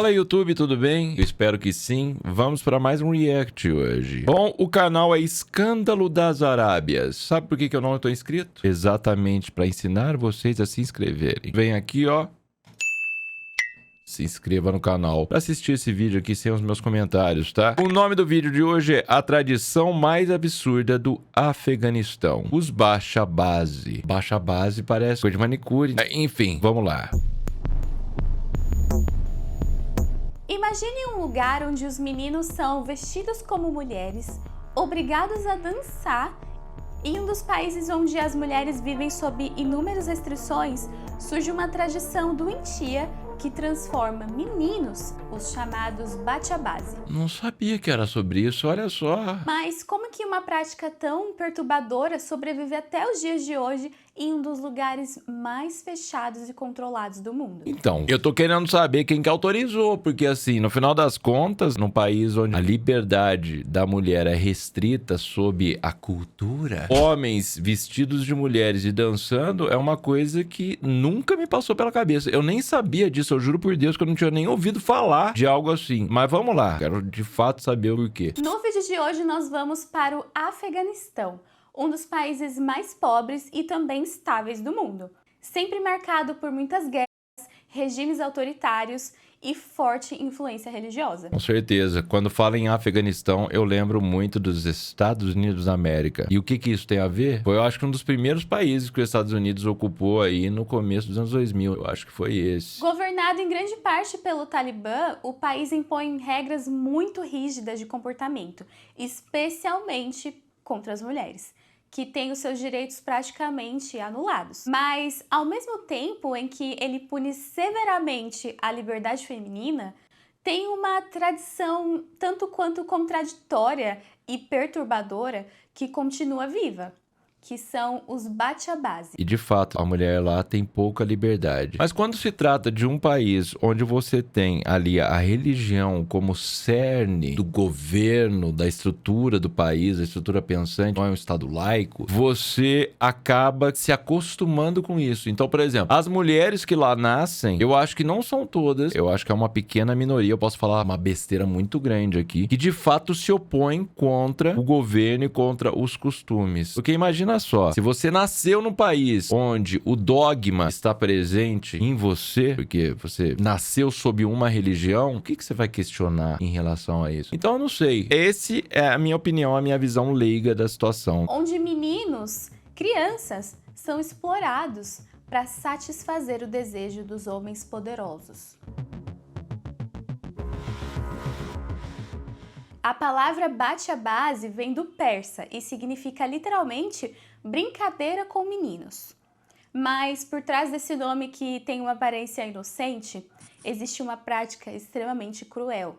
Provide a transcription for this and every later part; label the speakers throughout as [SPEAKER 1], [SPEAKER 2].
[SPEAKER 1] Fala YouTube, tudo bem? Eu espero que sim. Vamos para mais um react hoje. Bom, o canal é Escândalo das Arábias. Sabe por que eu não estou inscrito? Exatamente para ensinar vocês a se inscreverem. Vem aqui, ó. Se inscreva no canal para assistir esse vídeo aqui sem os meus comentários, tá? O nome do vídeo de hoje é A Tradição Mais Absurda do Afeganistão. Os Bashabazi. Bashabazi parece coisa de manicure. Enfim, vamos lá.
[SPEAKER 2] Imagine um lugar onde os meninos são vestidos como mulheres, obrigados a dançar, e um dos países onde as mulheres vivem sob inúmeras restrições, surge uma tradição doentia que transforma meninos, os chamados Bashabazi.
[SPEAKER 1] Não sabia que era sobre isso, olha só.
[SPEAKER 2] Mas como que uma prática tão perturbadora sobrevive até os dias de hoje em um dos lugares mais fechados e controlados do mundo?
[SPEAKER 1] Então, eu tô querendo saber quem que autorizou, porque assim, no final das contas, num país onde a liberdade da mulher é restrita sob a cultura, homens vestidos de mulheres e dançando é uma coisa que nunca me passou pela cabeça. Eu nem sabia disso, eu juro por Deus que eu não tinha nem ouvido falar de algo assim. Mas vamos lá, quero de fato saber o porquê.
[SPEAKER 2] No vídeo de hoje nós vamos para o Afeganistão, um dos países mais pobres e também estáveis do mundo, sempre marcado por muitas guerras, regimes autoritários e forte influência religiosa.
[SPEAKER 1] Com certeza, quando falo em Afeganistão, eu lembro muito dos Estados Unidos da América. E o que isso tem a ver? Foi, eu acho que um dos primeiros países que os Estados Unidos ocupou aí no começo dos anos 2000. Eu acho que foi esse.
[SPEAKER 2] Governado em grande parte pelo Talibã, o país impõe regras muito rígidas de comportamento, especialmente contra as mulheres, que têm os seus direitos praticamente anulados. Mas, ao mesmo tempo em que ele pune severamente a liberdade feminina, tem uma tradição tanto quanto contraditória e perturbadora que continua viva, que são os Bashabazi.
[SPEAKER 1] E de fato, a mulher lá tem pouca liberdade. Mas quando se trata de um país onde você tem ali a religião como cerne do governo, da estrutura do país, da estrutura pensante, não é um estado laico, você acaba se acostumando com isso. Então, por exemplo, as mulheres que lá nascem, eu acho que não são todas, eu acho que é uma pequena minoria, eu posso falar uma besteira muito grande aqui, que de fato se opõem contra o governo e contra os costumes. Porque imagina só, se você nasceu num país onde o dogma está presente em você, porque você nasceu sob uma religião, o que você vai questionar em relação a isso? Então eu não sei. Esse é a minha opinião, a minha visão leiga da situação.
[SPEAKER 2] Onde meninos, crianças, são explorados para satisfazer o desejo dos homens poderosos. A palavra Bashabazi vem do persa e significa literalmente brincadeira com meninos. Mas por trás desse nome que tem uma aparência inocente, existe uma prática extremamente cruel.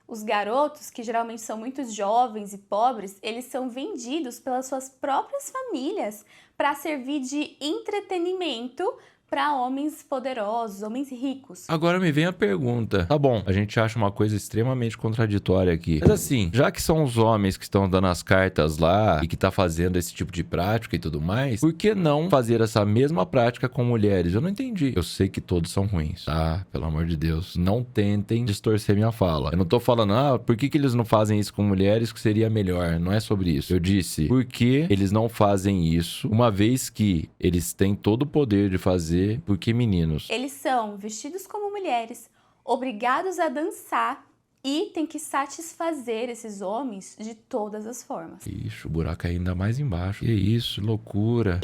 [SPEAKER 2] Os garotos, que geralmente são muito jovens e pobres, eles são vendidos pelas suas próprias famílias para servir de entretenimento para homens poderosos, homens ricos.
[SPEAKER 1] Agora me vem a pergunta. Tá bom, a gente acha uma coisa extremamente contraditória aqui. Mas assim, já que são os homens que estão dando as cartas lá e que tá fazendo esse tipo de prática e tudo mais, por que não fazer essa mesma prática com mulheres? Eu não entendi. Eu sei que todos são ruins, tá? Pelo amor de Deus. Não tentem distorcer minha fala. Eu não tô falando, por que eles não fazem isso com mulheres que seria melhor? Não é sobre isso. Eu disse, por que eles não fazem isso, uma vez que eles têm todo o poder de fazer. Porque meninos?
[SPEAKER 2] Eles são vestidos como mulheres, obrigados a dançar e tem que satisfazer esses homens de todas as formas.
[SPEAKER 1] Ixi, o buraco é ainda mais embaixo. Que isso, loucura.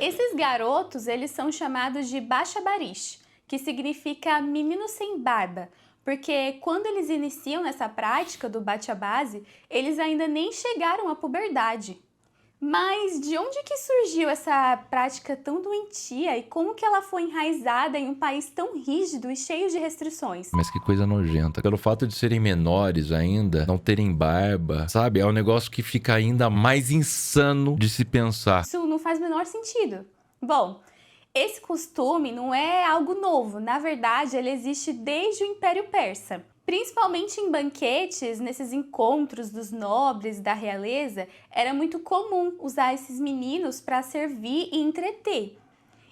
[SPEAKER 2] Esses garotos, eles são chamados de Bashabarish, que significa menino sem barba, porque quando eles iniciam nessa prática do Bashabazi, eles ainda nem chegaram à puberdade. Mas de onde que surgiu essa prática tão doentia e como que ela foi enraizada em um país tão rígido e cheio de restrições?
[SPEAKER 1] Mas que coisa nojenta. Pelo fato de serem menores ainda, não terem barba, sabe? É um negócio que fica ainda mais insano de se pensar.
[SPEAKER 2] Isso não faz o menor sentido. Bom, esse costume não é algo novo. Na verdade, ele existe desde o Império Persa. Principalmente em banquetes, nesses encontros dos nobres da realeza, era muito comum usar esses meninos para servir e entreter.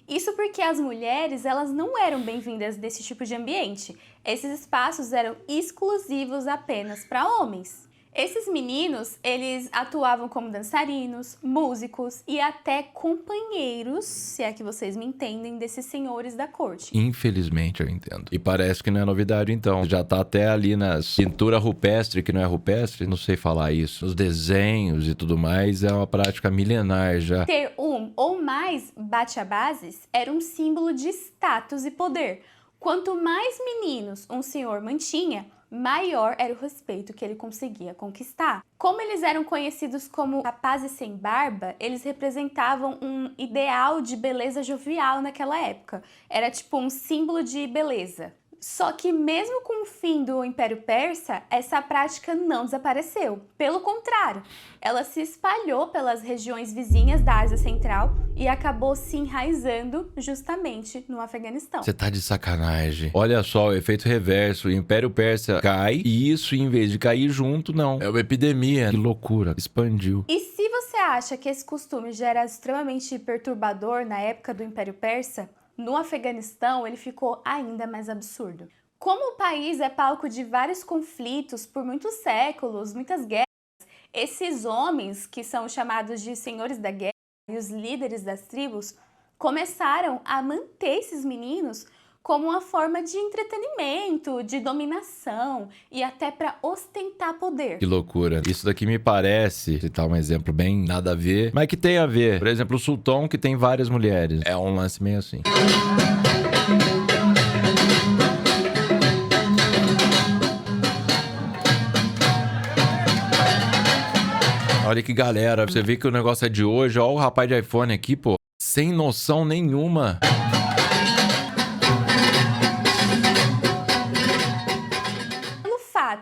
[SPEAKER 2] Isso porque as mulheres, elas não eram bem-vindas desse tipo de ambiente. Esses espaços eram exclusivos apenas para homens. Esses meninos, eles atuavam como dançarinos, músicos e até companheiros, se é que vocês me entendem, desses senhores da corte.
[SPEAKER 1] Infelizmente eu entendo. E parece que não é novidade então. Já tá até ali nas pintura rupestre, que não é rupestre, não sei falar isso. Nos desenhos e tudo mais, é uma prática milenar já.
[SPEAKER 2] Ter um ou mais bate-bases era um símbolo de status e poder. Quanto mais meninos um senhor mantinha, maior era o respeito que ele conseguia conquistar. Como eles eram conhecidos como rapazes sem barba, eles representavam um ideal de beleza jovial naquela época. Era tipo um símbolo de beleza. Só que mesmo com o fim do Império Persa, essa prática não desapareceu. Pelo contrário, ela se espalhou pelas regiões vizinhas da Ásia Central e acabou se enraizando justamente no Afeganistão.
[SPEAKER 1] Você tá de sacanagem. Olha só, o efeito reverso. O Império Persa cai e isso, em vez de cair junto, não. É uma epidemia. Que loucura. Expandiu.
[SPEAKER 2] E se você acha que esse costume já era extremamente perturbador na época do Império Persa, no Afeganistão ele ficou ainda mais absurdo. Como o país é palco de vários conflitos por muitos séculos, muitas guerras, esses homens, que são chamados de senhores da guerra e os líderes das tribos, começaram a manter esses meninos como uma forma de entretenimento, de dominação e até para ostentar poder.
[SPEAKER 1] Que loucura. Isso daqui me parece, citar um exemplo bem nada a ver, mas que tem a ver. Por exemplo, o sultão que tem várias mulheres. É um lance meio assim. Olha que galera, você vê que o negócio é de hoje. Olha o rapaz de iPhone aqui, pô. Sem noção nenhuma.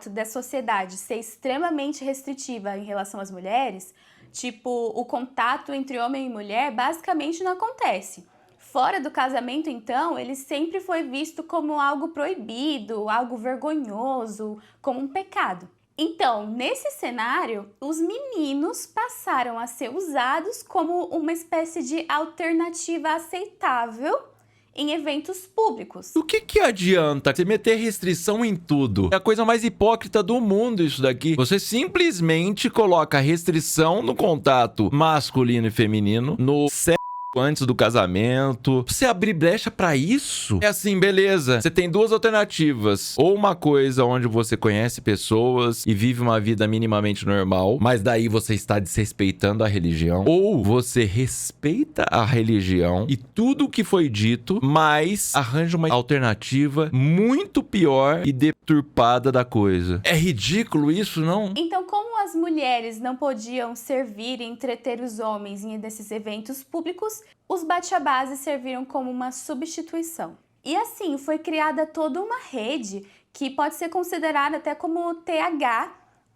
[SPEAKER 2] Da sociedade ser extremamente restritiva em relação às mulheres, tipo, o contato entre homem e mulher basicamente não acontece. Fora do casamento, então, ele sempre foi visto como algo proibido, algo vergonhoso, como um pecado. Então, nesse cenário, os meninos passaram a ser usados como uma espécie de alternativa aceitável em eventos públicos.
[SPEAKER 1] O que adianta você meter restrição em tudo? É a coisa mais hipócrita do mundo isso daqui. Você simplesmente coloca restrição no contato masculino e feminino, no sexo antes do casamento. Você abrir brecha pra isso? É assim, beleza. Você tem duas alternativas. Ou uma coisa onde você conhece pessoas e vive uma vida minimamente normal, mas daí você está desrespeitando a religião. Ou você respeita a religião e tudo o que foi dito, mas arranja uma alternativa muito pior e deturpada da coisa. É ridículo isso, não?
[SPEAKER 2] Então, como as mulheres não podiam servir e entreter os homens em desses eventos públicos, os bate-bases serviram como uma substituição. E assim, foi criada toda uma rede que pode ser considerada até como TH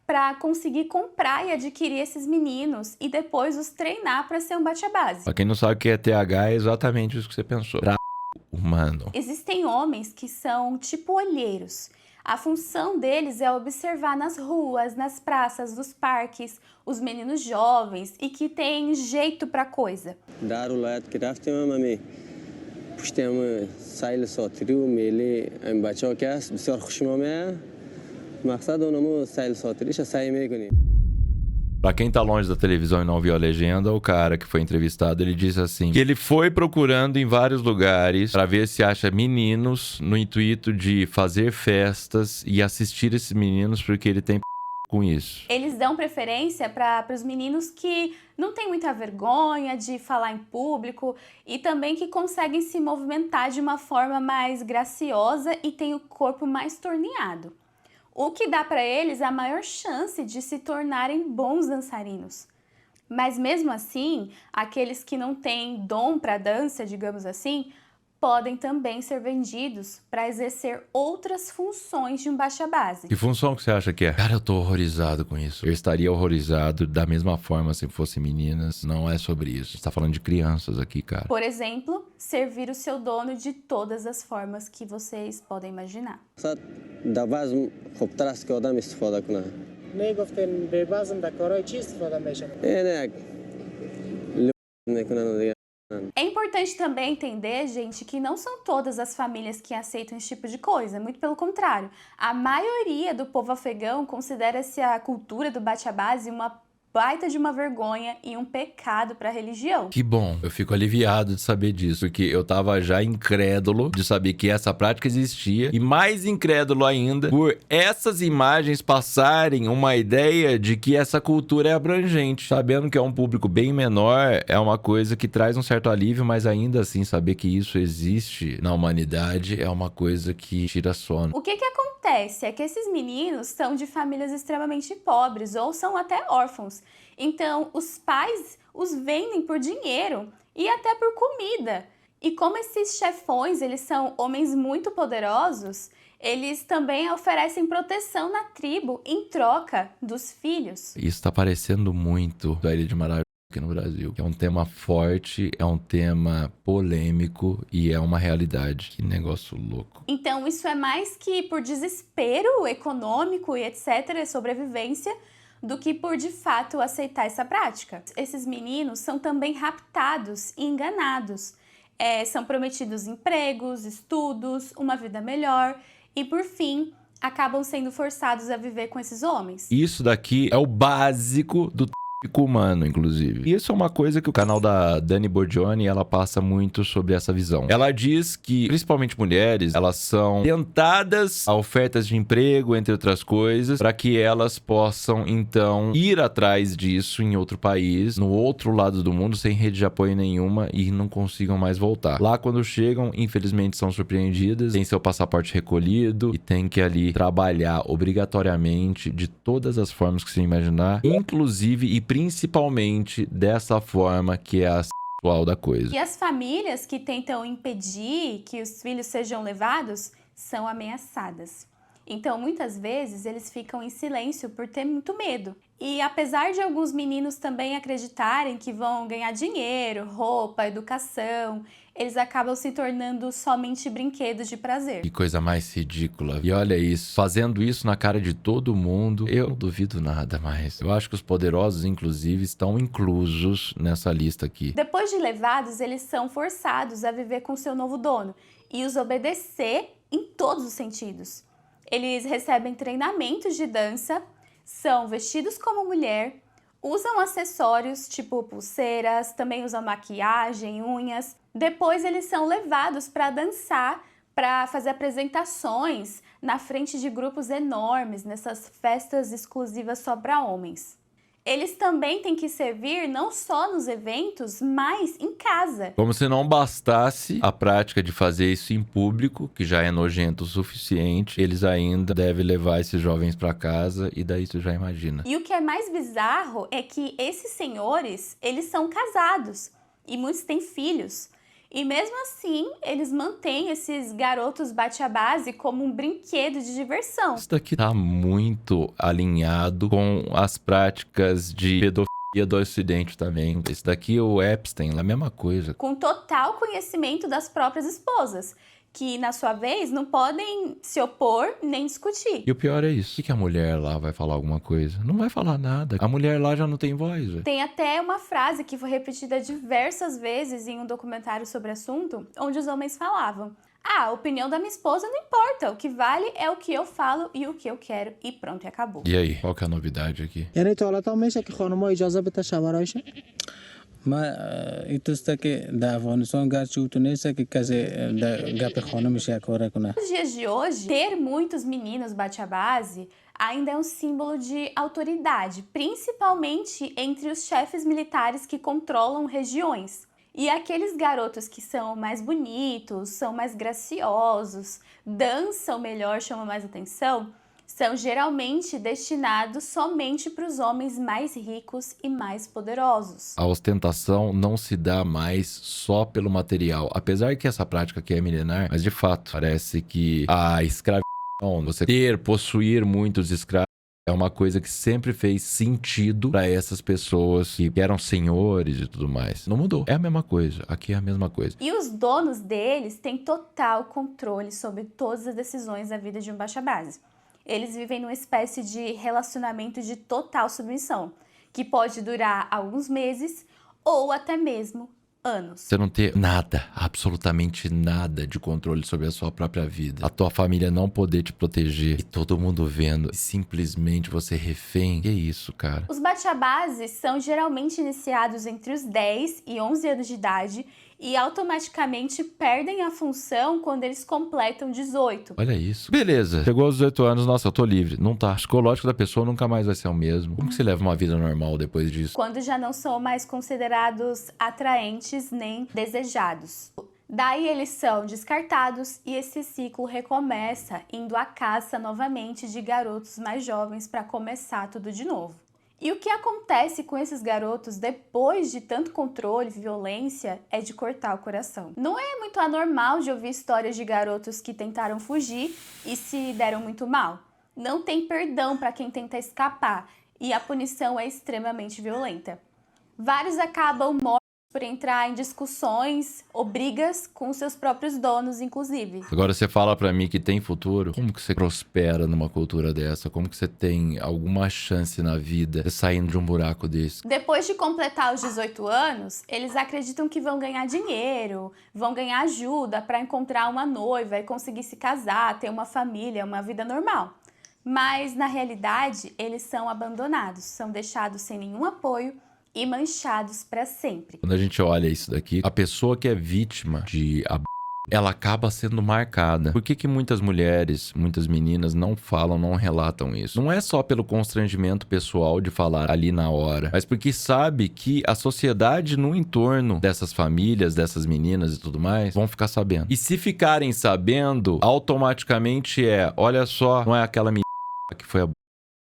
[SPEAKER 2] para conseguir comprar e adquirir esses meninos e depois os treinar para ser um bate-base.
[SPEAKER 1] Pra quem não sabe o que é TH, é exatamente isso que você pensou. Humano.
[SPEAKER 2] Existem homens que são tipo olheiros. A função deles é observar nas ruas, nas praças, nos parques, os meninos jovens e que têm jeito pra coisa.
[SPEAKER 1] Pra quem tá longe da televisão e não viu a legenda, o cara que foi entrevistado, ele disse assim, que ele foi procurando em vários lugares pra ver se acha meninos no intuito de fazer festas e assistir esses meninos porque ele tem com isso.
[SPEAKER 2] Eles dão preferência para os meninos que não têm muita vergonha de falar em público e também que conseguem se movimentar de uma forma mais graciosa e têm o corpo mais torneado. O que dá para eles a maior chance de se tornarem bons dançarinos. Mas mesmo assim, aqueles que não têm dom para dança, digamos assim, podem também ser vendidos para exercer outras funções de um baixa-base.
[SPEAKER 1] Que função que você acha que é? Cara, eu tô horrorizado com isso. Eu estaria horrorizado da mesma forma se fossem meninas. Não é sobre isso. Você tá falando de crianças aqui, cara.
[SPEAKER 2] Por exemplo, servir o seu dono de todas as formas que vocês podem imaginar. É importante também entender, gente, que não são todas as famílias que aceitam esse tipo de coisa, muito pelo contrário. A maioria do povo afegão considera-se a cultura do bate à base uma baita de uma vergonha e um pecado para a religião.
[SPEAKER 1] Que bom, eu fico aliviado de saber disso, porque eu tava já incrédulo de saber que essa prática existia e mais incrédulo ainda por essas imagens passarem uma ideia de que essa cultura é abrangente. Sabendo que é um público bem menor, é uma coisa que traz um certo alívio, mas ainda assim saber que isso existe na humanidade é uma coisa que tira sono.
[SPEAKER 2] O que acontece é que esses meninos são de famílias extremamente pobres ou são até órfãos. Então, os pais os vendem por dinheiro e até por comida. E como esses chefões, eles são homens muito poderosos, eles também oferecem proteção na tribo em troca dos filhos.
[SPEAKER 1] Isso tá parecendo muito da Ilha de Marajó aqui no Brasil. É um tema forte, é um tema polêmico e é uma realidade. Que negócio louco.
[SPEAKER 2] Então, isso é mais que por desespero econômico e etc., sobrevivência, do que por de fato aceitar essa prática. Esses meninos são também raptados e enganados. São prometidos empregos, estudos, uma vida melhor e, por fim, acabam sendo forçados a viver com esses homens.
[SPEAKER 1] Isso daqui é o básico do tópico humano, inclusive. E isso é uma coisa que o canal da Dani Borgioni, ela passa muito sobre essa visão. Ela diz que, principalmente mulheres, elas são tentadas a ofertas de emprego, entre outras coisas, para que elas possam, então, ir atrás disso em outro país, no outro lado do mundo, sem rede de apoio nenhuma e não consigam mais voltar. Lá, quando chegam, infelizmente, são surpreendidas, têm seu passaporte recolhido e tem que ali trabalhar obrigatoriamente de todas as formas que você imaginar, inclusive e principalmente dessa forma que é a sexual da coisa.
[SPEAKER 2] E as famílias que tentam impedir que os filhos sejam levados são ameaçadas. Então, muitas vezes, eles ficam em silêncio por ter muito medo. E apesar de alguns meninos também acreditarem que vão ganhar dinheiro, roupa, educação, eles acabam se tornando somente brinquedos de prazer.
[SPEAKER 1] Que coisa mais ridícula. E olha isso, fazendo isso na cara de todo mundo, eu não duvido nada mais. Eu acho que os poderosos, inclusive, estão inclusos nessa lista aqui.
[SPEAKER 2] Depois de levados, eles são forçados a viver com seu novo dono e os obedecer em todos os sentidos. Eles recebem treinamentos de dança, são vestidos como mulher, usam acessórios tipo pulseiras, também usam maquiagem, unhas. Depois eles são levados para dançar, para fazer apresentações na frente de grupos enormes, nessas festas exclusivas só para homens. Eles também têm que servir não só nos eventos, mas em casa.
[SPEAKER 1] Como se não bastasse a prática de fazer isso em público, que já é nojento o suficiente, eles ainda devem levar esses jovens para casa e daí tu já imagina.
[SPEAKER 2] E o que é mais bizarro é que esses senhores, eles são casados e muitos têm filhos. E mesmo assim, eles mantêm esses garotos bate-a-base como um brinquedo de diversão.
[SPEAKER 1] Isso daqui tá muito alinhado com as práticas de pedofilia do Ocidente também. Esse daqui, o Epstein, é a mesma coisa.
[SPEAKER 2] Com total conhecimento das próprias esposas, que, na sua vez, não podem se opor nem discutir.
[SPEAKER 1] E o pior é isso. O que a mulher lá vai falar alguma coisa? Não vai falar nada. A mulher lá já não tem voz, velho.
[SPEAKER 2] Tem até uma frase que foi repetida diversas vezes em um documentário sobre o assunto, onde os homens falavam: a opinião da minha esposa não importa, o que vale é o que eu falo e o que eu quero, e pronto, e acabou.
[SPEAKER 1] E aí, qual que é a novidade aqui?
[SPEAKER 3] یعنی تا حالا میشه که خانم‌ها اجازه بده شوهرایشون ما ایتوسته که در افغانستان گرچه اوتو نیست که کسی گپ خانمش یک کاره کنه.
[SPEAKER 2] Nos dias de hoje, ter muitos meninos bate-a-base ainda é um símbolo de autoridade, principalmente entre os chefes militares que controlam regiões. E aqueles garotos que são mais bonitos, são mais graciosos, dançam melhor, chamam mais atenção, são geralmente destinados somente para os homens mais ricos e mais poderosos.
[SPEAKER 1] A ostentação não se dá mais só pelo material. Apesar que essa prática aqui é milenar, mas de fato, parece que a escravidão, você possuir muitos escravos, é uma coisa que sempre fez sentido para essas pessoas que eram senhores e tudo mais. Não mudou. É a mesma coisa. Aqui é a mesma coisa.
[SPEAKER 2] E os donos deles têm total controle sobre todas as decisões da vida de um baixa-base. Eles vivem numa espécie de relacionamento de total submissão, que pode durar alguns meses ou até mesmo anos.
[SPEAKER 1] Você não ter nada, absolutamente nada de controle sobre a sua própria vida. A tua família não poder te proteger e todo mundo vendo e simplesmente você refém. Que isso, cara?
[SPEAKER 2] Os bate-a-bases são geralmente iniciados entre os 10 e 11 anos de idade e automaticamente perdem a função quando eles completam 18.
[SPEAKER 1] Olha isso. Beleza. Chegou aos 18 anos, nossa, eu tô livre. Não tá. O psicológico da pessoa nunca mais vai ser o mesmo. Como que você leva uma vida normal depois disso?
[SPEAKER 2] Quando já não são mais considerados atraentes nem desejados. Daí eles são descartados e esse ciclo recomeça, indo à caça novamente de garotos mais jovens para começar tudo de novo. E o que acontece com esses garotos depois de tanto controle e violência é de cortar o coração. Não é muito anormal de ouvir histórias de garotos que tentaram fugir e se deram muito mal. Não tem perdão para quem tenta escapar e a punição é extremamente violenta. Vários acabam mortos por entrar em discussões ou brigas com seus próprios donos, inclusive.
[SPEAKER 1] Agora você fala pra mim que tem futuro. Como que você prospera numa cultura dessa? Como que você tem alguma chance na vida saindo de um buraco desse?
[SPEAKER 2] Depois de completar os 18 anos, eles acreditam que vão ganhar dinheiro, vão ganhar ajuda para encontrar uma noiva e conseguir se casar, ter uma família, uma vida normal. Mas, na realidade, eles são abandonados, são deixados sem nenhum apoio e manchados para sempre.
[SPEAKER 1] Quando a gente olha isso daqui, a pessoa que é vítima de ela acaba sendo marcada. Por que que muitas mulheres, muitas meninas não falam, não relatam isso? Não é só pelo constrangimento pessoal de falar ali na hora, mas porque sabe que a sociedade no entorno dessas famílias, dessas meninas e tudo mais, vão ficar sabendo. E se ficarem sabendo, automaticamente olha só, não é aquela menina que foi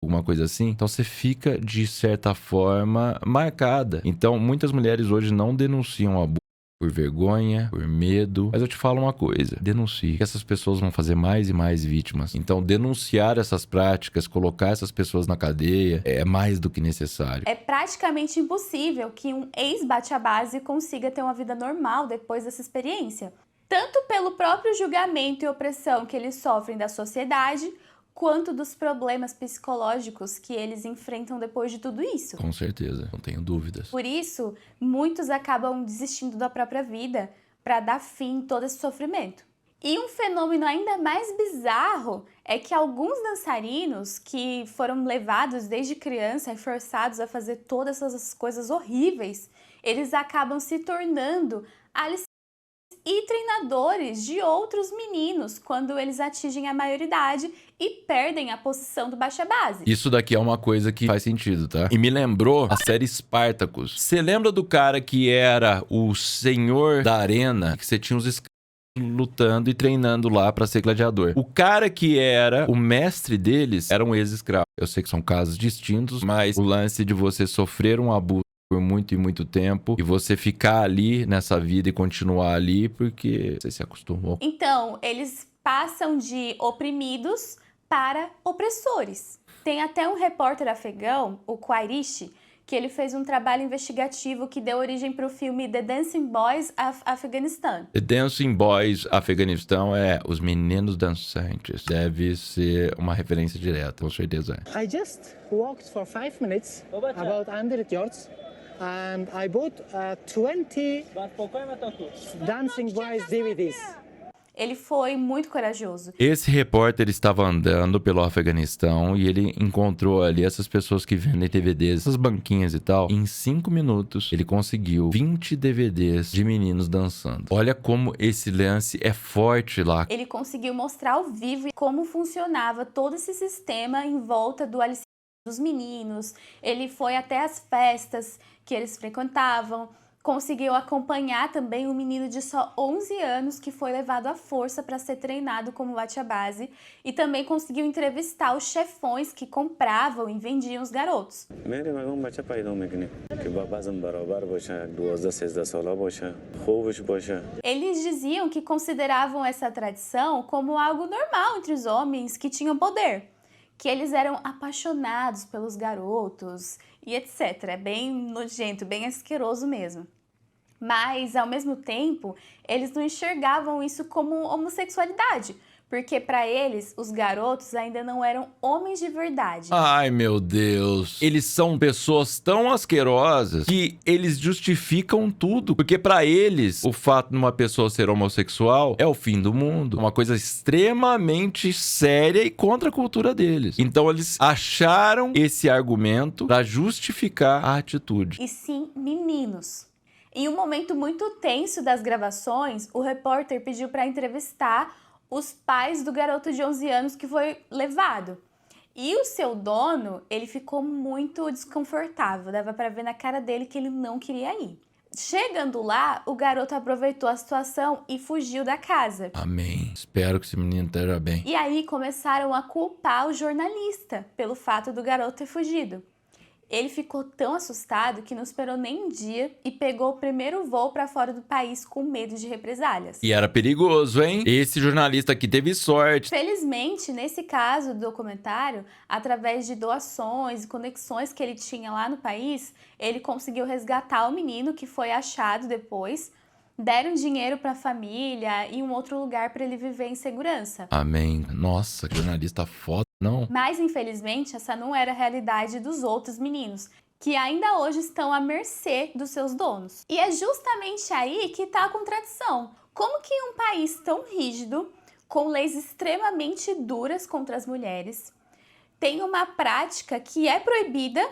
[SPEAKER 1] alguma coisa assim, então você fica de certa forma marcada. Então muitas mulheres hoje não denunciam abuso por vergonha, por medo, mas eu te falo uma coisa, denuncie, que essas pessoas vão fazer mais e mais vítimas. Então denunciar essas práticas, colocar essas pessoas na cadeia é mais do que necessário.
[SPEAKER 2] É praticamente impossível que um ex-bate-a-base consiga ter uma vida normal depois dessa experiência, tanto pelo próprio julgamento e opressão que eles sofrem da sociedade, quanto dos problemas psicológicos que eles enfrentam depois de tudo isso.
[SPEAKER 1] Com certeza, não tenho dúvidas.
[SPEAKER 2] Por isso, muitos acabam desistindo da própria vida para dar fim em todo esse sofrimento. E um fenômeno ainda mais bizarro é que alguns dançarinos que foram levados desde criança e forçados a fazer todas essas coisas horríveis, eles acabam se tornando aliciantes e treinadores de outros meninos quando eles atingem a maioridade e perdem a posição do baixa-base.
[SPEAKER 1] Isso daqui é uma coisa que faz sentido, tá? E me lembrou a série Spartacus. Você lembra do cara que era o senhor da arena, que você tinha os escravos lutando e treinando lá pra ser gladiador? O cara que era o mestre deles era um ex-escravo. Eu sei que são casos distintos, mas o lance de você sofrer um abuso por muito e muito tempo e você ficar ali nessa vida e continuar ali porque você se acostumou.
[SPEAKER 2] Então, eles passam de oprimidos para opressores. Tem até um repórter afegão, o Quairish, que ele fez um trabalho investigativo que deu origem para o filme The Dancing Boys of Afghanistan.
[SPEAKER 1] The Dancing Boys Afeganistão é Os Meninos Dançantes. Deve ser uma referência direta, com certeza.
[SPEAKER 4] I just walked for 5 minutes, about 100 yards, and I bought 20 Dancing Boys DVDs.
[SPEAKER 2] Ele foi muito corajoso.
[SPEAKER 1] Esse repórter estava andando pelo Afeganistão e ele encontrou ali essas pessoas que vendem DVDs, essas banquinhas e tal. Em 5 minutos, ele conseguiu 20 DVDs de meninos dançando. Olha como esse lance é forte lá.
[SPEAKER 2] Ele conseguiu mostrar ao vivo como funcionava todo esse sistema em volta do aliciamento dos meninos. Ele foi até as festas que eles frequentavam. Conseguiu acompanhar também um menino de só 11 anos que foi levado à força para ser treinado como bate-a-base e também conseguiu entrevistar os chefões que compravam e vendiam os garotos. Eles diziam que consideravam essa tradição como algo normal entre os homens que tinham poder, que eles eram apaixonados pelos garotos e etc. É bem nojento, bem asqueroso mesmo. Mas, ao mesmo tempo, eles não enxergavam isso como homossexualidade, porque para eles, os garotos ainda não eram homens de verdade.
[SPEAKER 1] Ai, meu Deus. Eles são pessoas tão asquerosas que eles justificam tudo. Porque pra eles, o fato de uma pessoa ser homossexual é o fim do mundo. Uma coisa extremamente séria e contra a cultura deles. Então eles acharam esse argumento pra justificar a atitude.
[SPEAKER 2] E sim, meninos. Em um momento muito tenso das gravações, o repórter pediu para entrevistar os pais do garoto de 11 anos que foi levado. E o seu dono, ele ficou muito desconfortável, dava para ver na cara dele que ele não queria ir. Chegando lá, o garoto aproveitou a situação e fugiu da casa.
[SPEAKER 1] Amém. Espero que esse menino esteja bem.
[SPEAKER 2] E aí começaram a culpar o jornalista pelo fato do garoto ter fugido. Ele ficou tão assustado que não esperou nem um dia e pegou o primeiro voo para fora do país com medo de represálias.
[SPEAKER 1] E era perigoso, hein? Esse jornalista aqui teve sorte.
[SPEAKER 2] Felizmente, nesse caso do documentário, através de doações e conexões que ele tinha lá no país, ele conseguiu resgatar o menino que foi achado depois, deram dinheiro para a família e um outro lugar para ele viver em segurança.
[SPEAKER 1] Amém. Nossa, que jornalista foda, não?
[SPEAKER 2] Mas, infelizmente, essa não era a realidade dos outros meninos, que ainda hoje estão à mercê dos seus donos. E é justamente aí que está a contradição. Como que um país tão rígido, com leis extremamente duras contra as mulheres, tem uma prática que é proibida,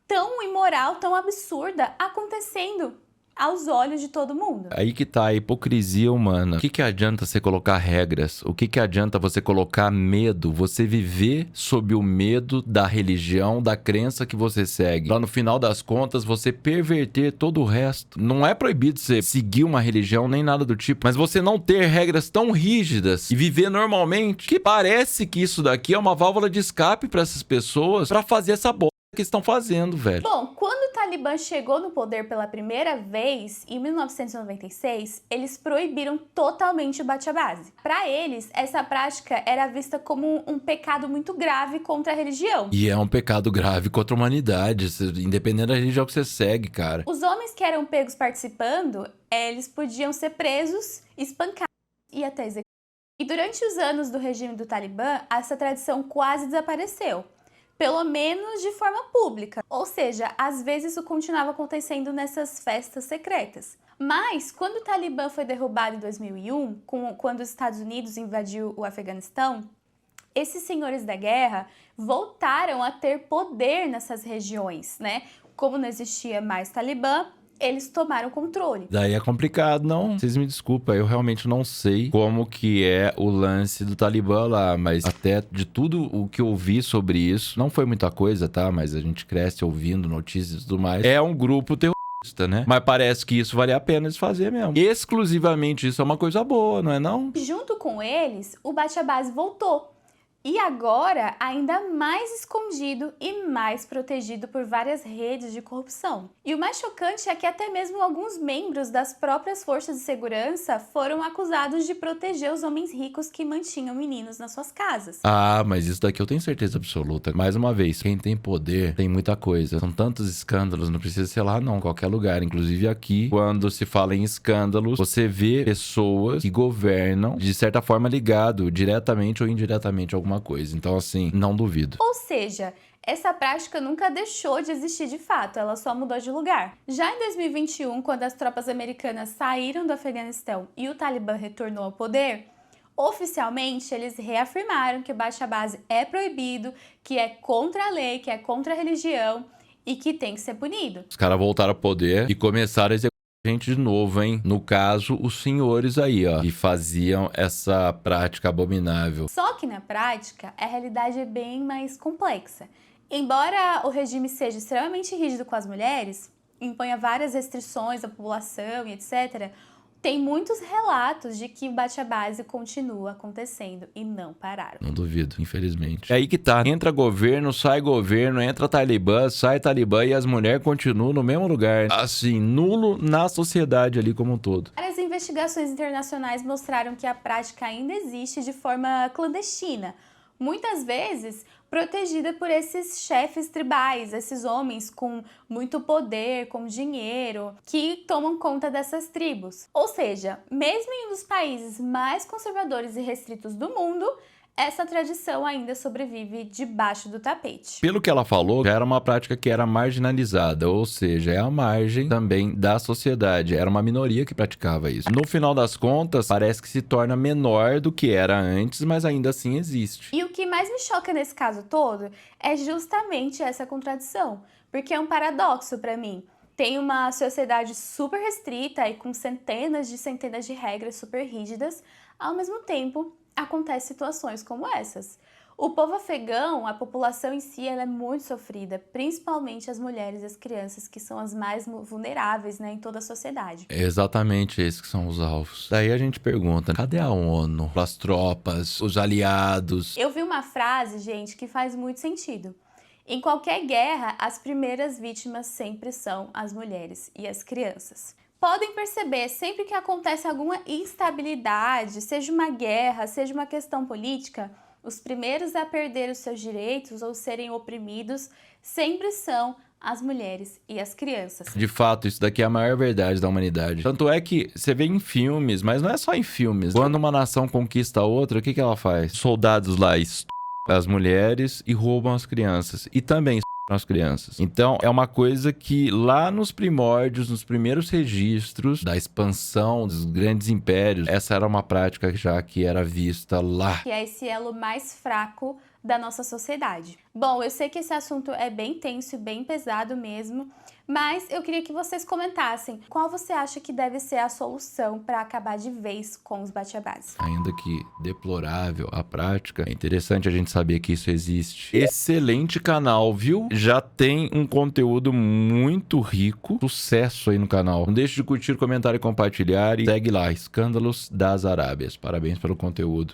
[SPEAKER 2] tão imoral, tão absurda, acontecendo aos olhos de todo mundo?
[SPEAKER 1] Aí que tá a hipocrisia humana. O que adianta você colocar regras? O que adianta você colocar medo? Você viver sob o medo da religião, da crença que você segue. Lá no final das contas, você perverter todo o resto. Não é proibido você seguir uma religião nem nada do tipo, mas você não ter regras tão rígidas e viver normalmente, que parece que isso daqui é uma válvula de escape para essas pessoas pra fazer essa bosta que estão fazendo, velho.
[SPEAKER 2] Bom, quando o Talibã chegou no poder pela primeira vez, em 1996, eles proibiram totalmente o bate-base. Para eles, essa prática era vista como um pecado muito grave contra a religião.
[SPEAKER 1] E é um pecado grave contra a humanidade, independente da religião que você segue, cara.
[SPEAKER 2] Os homens que eram pegos participando, eles podiam ser presos, espancados e até executados. E durante os anos do regime do Talibã, essa tradição quase desapareceu. Pelo menos de forma pública. Ou seja, às vezes isso continuava acontecendo nessas festas secretas. Mas, quando o Talibã foi derrubado em 2001, quando os Estados Unidos invadiu o Afeganistão, esses senhores da guerra voltaram a ter poder nessas regiões, né? Como não existia mais Talibã, eles tomaram controle.
[SPEAKER 1] Daí é complicado, não? Vocês me desculpem, eu realmente não sei como que é o lance do Talibã lá, mas até de tudo o que eu vi sobre isso, não foi muita coisa, tá? Mas a gente cresce ouvindo notícias e tudo mais. É um grupo terrorista, né? Mas parece que isso vale a pena eles fazer mesmo. Exclusivamente isso é uma coisa boa, não é não?
[SPEAKER 2] Junto com eles, o bate-base voltou. E agora, ainda mais escondido e mais protegido por várias redes de corrupção. E o mais chocante é que até mesmo alguns membros das próprias forças de segurança foram acusados de proteger os homens ricos que mantinham meninos nas suas casas.
[SPEAKER 1] Ah, mas isso daqui eu tenho certeza absoluta. Mais uma vez, quem tem poder tem muita coisa. São tantos escândalos, não precisa ser lá não, qualquer lugar. Inclusive aqui, quando se fala em escândalos, você vê pessoas que governam, de certa forma ligado, diretamente ou indiretamente a alguma coisa. Então, assim, não duvido.
[SPEAKER 2] Ou seja, essa prática nunca deixou de existir de fato, ela só mudou de lugar. Já em 2021, quando as tropas americanas saíram do Afeganistão e o Talibã retornou ao poder, oficialmente eles reafirmaram que o bate-base é proibido, que é contra a lei, que é contra a religião e que tem que ser punido.
[SPEAKER 1] Os caras voltaram ao poder e começaram a executar gente de novo, hein? No caso, os senhores aí, ó, que faziam essa prática abominável.
[SPEAKER 2] Só que na prática, a realidade é bem mais complexa. Embora o regime seja extremamente rígido com as mulheres, imponha várias restrições à população e etc., tem muitos relatos de que o bate-base continua acontecendo e não pararam.
[SPEAKER 1] Não duvido, infelizmente. É aí que tá. Entra governo, entra Talibã, sai Talibã e as mulheres continuam no mesmo lugar. Assim, nulo na sociedade ali como um todo.
[SPEAKER 2] Várias investigações internacionais mostraram que a prática ainda existe de forma clandestina, muitas vezes protegida por esses chefes tribais, esses homens com muito poder, com dinheiro, que tomam conta dessas tribos. Ou seja, mesmo em um dos países mais conservadores e restritos do mundo, essa tradição ainda sobrevive debaixo do tapete.
[SPEAKER 1] Pelo que ela falou, já era uma prática que era marginalizada, ou seja, é a margem também da sociedade. Era uma minoria que praticava isso. No final das contas, parece que se torna menor do que era antes, mas ainda assim existe.
[SPEAKER 2] E o que mais me choca nesse caso todo é justamente essa contradição, porque é um paradoxo para mim. Tem uma sociedade super restrita e com centenas de regras super rígidas, ao mesmo tempo acontecem situações como essas. O povo afegão, a população em si, ela é muito sofrida, principalmente as mulheres e as crianças, que são as mais vulneráveis, né, em toda a sociedade.
[SPEAKER 1] É exatamente esses que são os alvos. Daí a gente pergunta, cadê a ONU, as tropas, os aliados?
[SPEAKER 2] Eu vi uma frase, gente, que faz muito sentido. Em qualquer guerra, as primeiras vítimas sempre são as mulheres e as crianças. Podem perceber, sempre que acontece alguma instabilidade, seja uma guerra, seja uma questão política, os primeiros a perder os seus direitos ou serem oprimidos sempre são as mulheres e as crianças.
[SPEAKER 1] De fato, isso daqui é a maior verdade da humanidade. Tanto é que você vê em filmes, mas não é só em filmes. Quando uma nação conquista a outra, o que ela faz? Soldados lá estupram as mulheres e roubam as crianças. E também as crianças. Então, é uma coisa que lá nos primórdios, nos primeiros registros da expansão dos grandes impérios, essa era uma prática já que era vista lá.
[SPEAKER 2] Que é esse elo mais fraco da nossa sociedade. Bom, eu sei que esse assunto é bem tenso e bem pesado mesmo, mas eu queria que vocês comentassem qual você acha que deve ser a solução para acabar de vez com os bate-base.
[SPEAKER 1] Ainda que deplorável a prática, é interessante a gente saber que isso existe. Excelente canal, viu? Já tem um conteúdo muito rico. Sucesso aí no canal. Não deixe de curtir, comentar e compartilhar. E segue lá, Escândalos das Arábias. Parabéns pelo conteúdo.